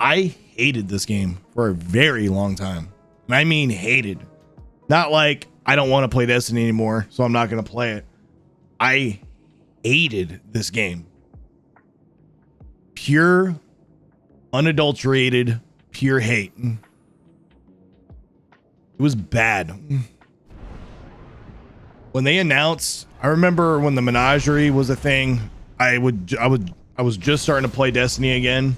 I hated this game for a very long time. And I mean hated. Not like I don't want to play Destiny anymore, so I'm not going to play it. I hated this game. Pure, unadulterated, pure hate. It was bad. When they announced, I remember when the Menagerie was a thing, I was just starting to play Destiny again,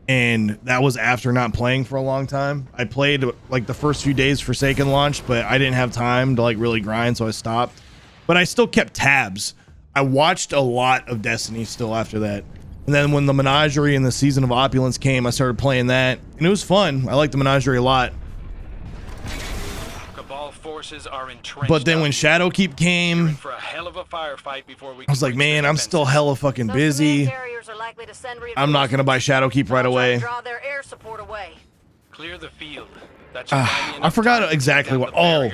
and that was after not playing for a long time. I played like the first few days Forsaken launched, but I didn't have time to like really grind, so I stopped. But I still kept tabs. I watched a lot of Destiny still after that. And then when the Menagerie and the Season of Opulence came, I started playing that, and it was fun. I liked the Menagerie a lot. Forces are entrenched. But then when Shadowkeep came, for a hell of a firefight before we I was like, man, I'm still hella fucking busy. I'm not gonna buy Shadowkeep right away. Clear the field. I forgot exactly what. Oh,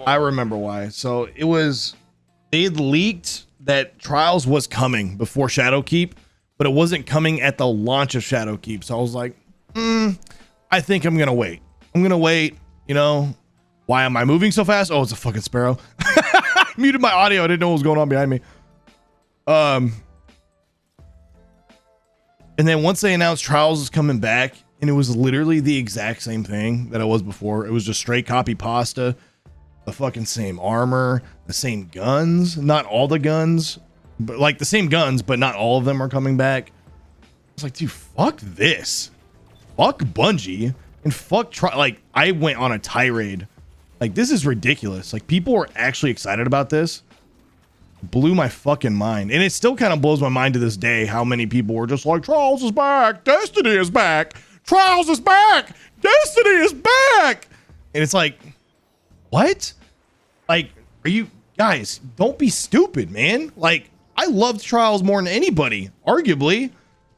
I remember why. So it was, they had leaked that Trials was coming before Shadowkeep, but it wasn't coming at the launch of Shadowkeep. So I was like, I think I'm gonna wait. I'm gonna wait, you know. Why am I moving so fast? Oh, it's a fucking sparrow. I muted my audio. I didn't know what was going on behind me. And then once they announced Trials is coming back, and it was literally the exact same thing that it was before. It was just straight copy pasta, the fucking same armor, the same guns. Not all the guns, but like the same guns, but not all of them are coming back. I was like, dude, fuck this. Fuck Bungie. And fuck like I went on a tirade. Like, this is ridiculous. Like, people were actually excited about this. Blew my fucking mind. And it still kind of blows my mind to this day how many people were just like, Trials is back. Destiny is back. Trials is back. Destiny is back. And it's like, what? Like, are you guys, don't be stupid, man. Like, I loved Trials more than anybody, arguably.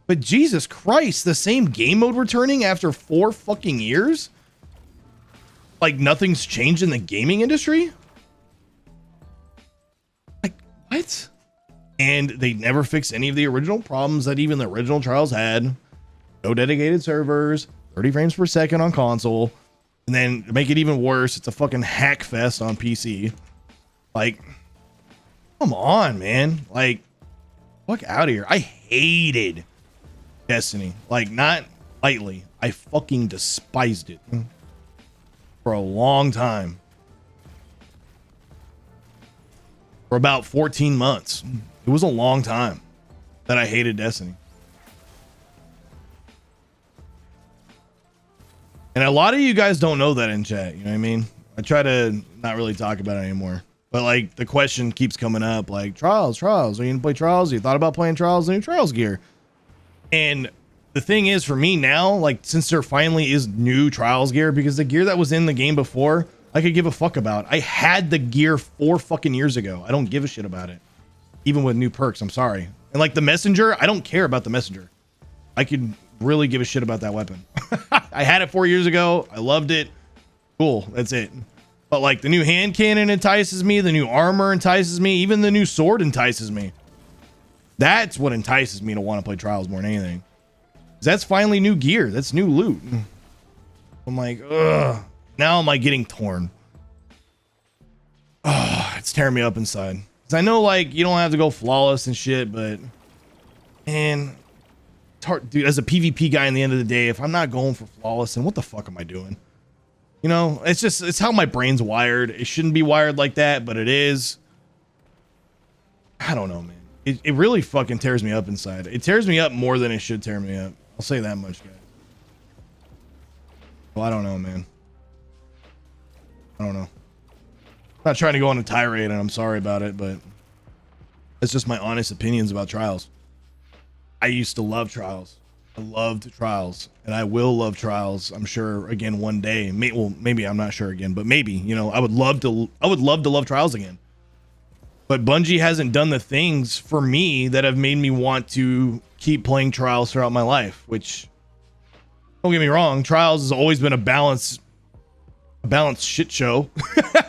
But Jesus Christ, the same game mode returning after 4 fucking years? Like nothing's changed in the gaming industry? Like, what? And they never fixed any of the original problems that even the original Trials had. No dedicated servers, 30 frames per second on console. And then to make it even worse, it's a fucking hack fest on PC. Like, come on, man. Like, fuck out of here. I hated Destiny. Like, not lightly. I fucking despised it. For a long time. For about 14 months. It was a long time that I hated Destiny. And a lot of you guys don't know that in chat, you know what I mean? I try to not really talk about it anymore. But like the question keeps coming up, like Trials. Are you gonna play Trials? You thought about playing Trials, new Trials gear. And the thing is, for me now, like, since there finally is new Trials gear, because the gear that was in the game before, I could give a fuck about. I had the gear 4 fucking years ago. I don't give a shit about it. Even with new perks, I'm sorry. And like the Messenger, I don't care about the Messenger. I could really give a shit about that weapon. I had it 4 years ago. I loved it. Cool, that's it. But like the new hand cannon entices me, the new armor entices me, even the new sword entices me. That's what entices me to want to play Trials more than anything. That's finally new gear. That's new loot. I'm like, ugh. Now I'm like getting torn. Oh, it's tearing me up inside. Because I know like you don't have to go flawless and shit, but man, it's hard, dude. As a PvP guy, in the end of the day, if I'm not going for flawless, then what the fuck am I doing? You know, it's just, it's how my brain's wired. It shouldn't be wired like that, but it is. I don't know, man. It really fucking tears me up inside. It tears me up more than it should tear me up. I'll say that much, guys. Well, I don't know, man. I don't know. I'm not trying to go on a tirade, and I'm sorry about it, but it's just my honest opinions about Trials. I used to love Trials. I loved Trials, and I will love Trials, I'm sure, again one day. Well, maybe I'm not sure again, but maybe, you know, I would love to love Trials again. But Bungie hasn't done the things for me that have made me want to keep playing Trials throughout my life, which, don't get me wrong, Trials has always been a balanced shit show,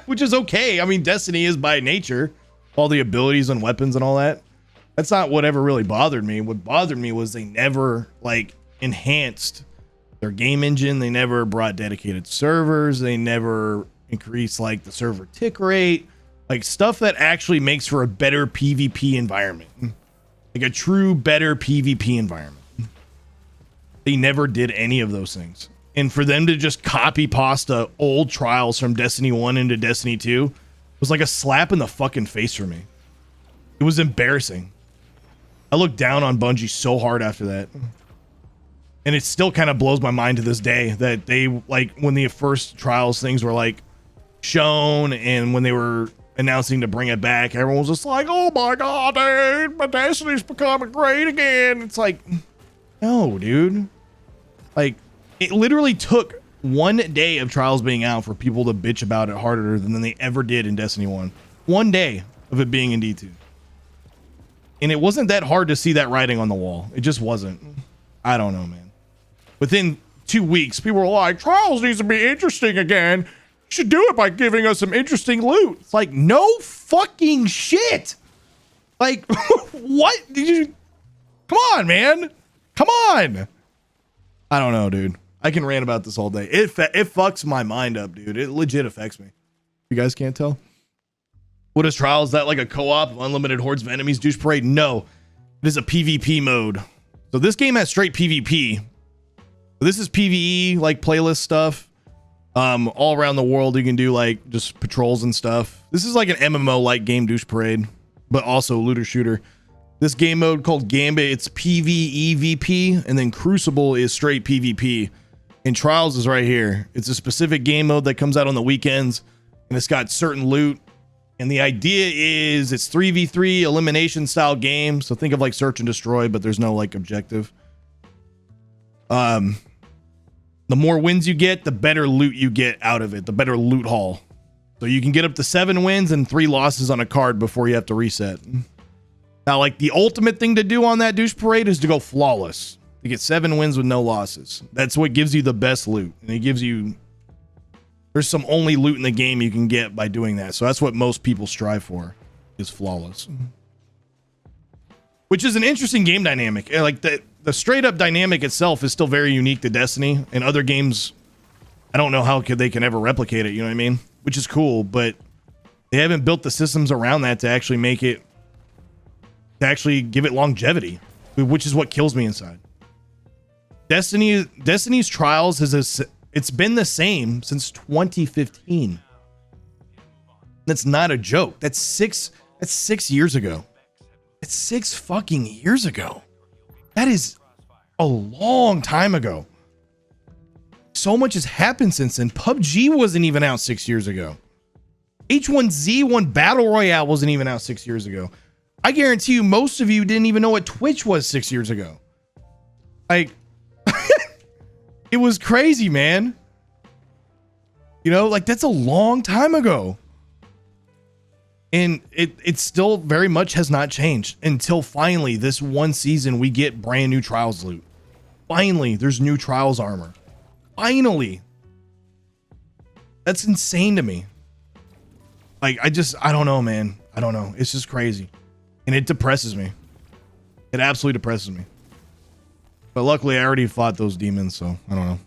which is okay. I mean, Destiny is by nature, all the abilities and weapons and all that. That's not what ever really bothered me. What bothered me was they never like enhanced their game engine. They never brought dedicated servers. They never increased like the server tick rate, like stuff that actually makes for a better PvP environment, like a true better PvP environment. They never did any of those things. And for them to just copy pasta old trials from Destiny 1 into Destiny 2 was like a slap in the fucking face for me. It was embarrassing. I looked down on Bungie so hard after that. And it still kind of blows my mind to this day that they, like, when the first trials things were like shown and when they were announcing to bring it back, everyone was just like, oh my god, dude, my Destiny's becoming great again. It's like, no, dude. Like, it literally took 1 day of trials being out for people to bitch about it harder than they ever did in Destiny 1. 1 day of it being in D2. And it wasn't that hard to see that writing on the wall. It just wasn't. I don't know, man. Within 2 weeks, people were like, trials needs to be interesting again. You should do it by giving us some interesting loot. It's like, no fucking shit. Like, what did you? Come on, man. Come on. I don't know, dude. I can rant about this all day. It fucks my mind up, dude. It legit affects me. You guys can't tell? What is trials? Is that like a co-op of unlimited hordes of enemies douche parade? No, it is a PvP mode. So this game has straight PvP. This is PvE, like playlist stuff. All around the world, you can do like just patrols and stuff. This is like an MMO like game douche parade, but also looter shooter. This game mode called Gambit, it's PvEVP, and then Crucible is straight PvP. And Trials is right here. It's a specific game mode that comes out on the weekends, and it's got certain loot. And the idea is it's 3v3 elimination style game. So think of like search and destroy, but there's no like objective. The more wins you get, the better loot you get out of it, the better loot haul. So you can get up to 7 wins and 3 losses on a card before you have to reset. Now, like the ultimate thing to do on that douche parade is to go flawless. To get 7 wins with no losses. That's what gives you the best loot. And it gives you, there's some only loot in the game you can get by doing that. So that's what most people strive for, is flawless. Which is an interesting game dynamic. Like the straight up dynamic itself is still very unique to Destiny, and other games, I don't know how they can ever replicate it, you know what I mean? Which is cool, but they haven't built the systems around that to actually make it, to actually give it longevity, which is what kills me inside. Destiny's Trials it's been the same since 2015. That's not a joke. That's 6 years ago. It's 6 fucking years ago. That is a long time ago. So much has happened since then. PUBG wasn't even out 6 years ago. H1Z1 Battle Royale wasn't even out 6 years ago. I guarantee you most of you didn't even know what Twitch was 6 years ago. Like, it was crazy, man. You know, like that's a long time ago. And it still very much has not changed until finally this one season we get brand new Trials loot. Finally, there's new Trials armor. Finally. That's insane to me. Like, I don't know, man. I don't know. It's just crazy. And it depresses me. It absolutely depresses me. But luckily, I already fought those demons, so I don't know.